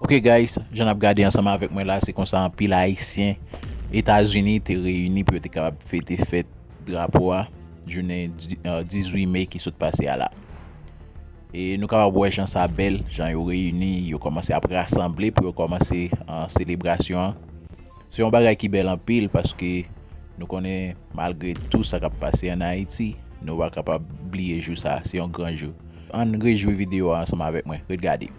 Ok guys, j'en ap gade ensemble avec moi là, c'est comme ça Anpil haïtien États-Unis te réuni pour être capable fêter fête drapeau journée 18 mai qui s'est passé à là. Et nous capable voir gens ça belle, gens yo réuni, yo commencé à rassembler pour commencer en célébration. C'est un bagage qui belle en pile parce que nous connaissons malgré tout ça qui a passé en Haïti, nous pas capable oublier jour ça, c'est un grand jour. On réjouit vidéo ensemble avec moi. Regardez.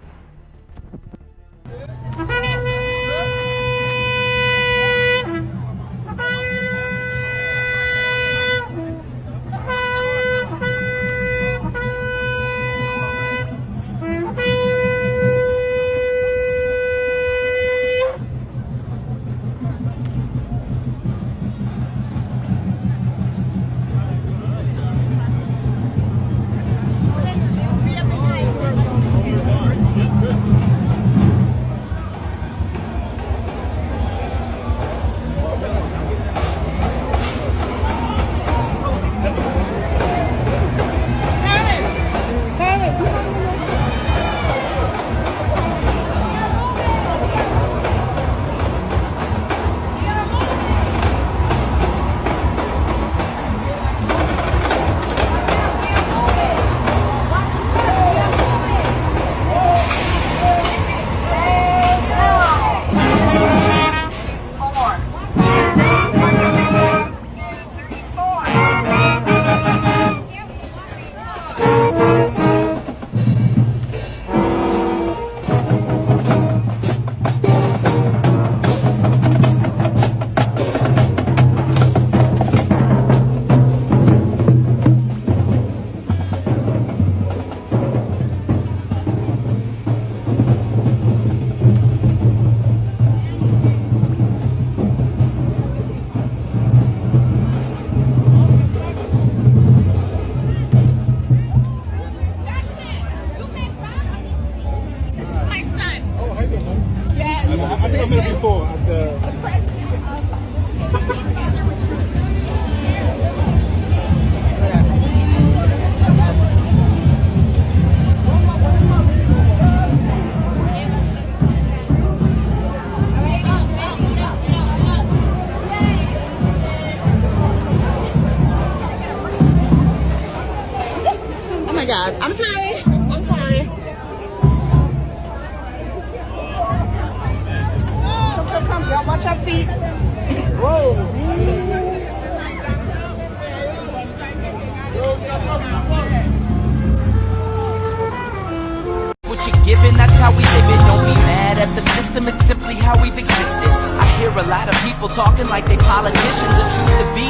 I think I met before at the. Oh my God, I'm sorry. I'm sorry. Come, y'all watch your feet. Whoa. What you're giving, that's how we live it. Don't be mad at the system, it's simply how we've existed. I hear a lot of people talking like they politicians and choose to be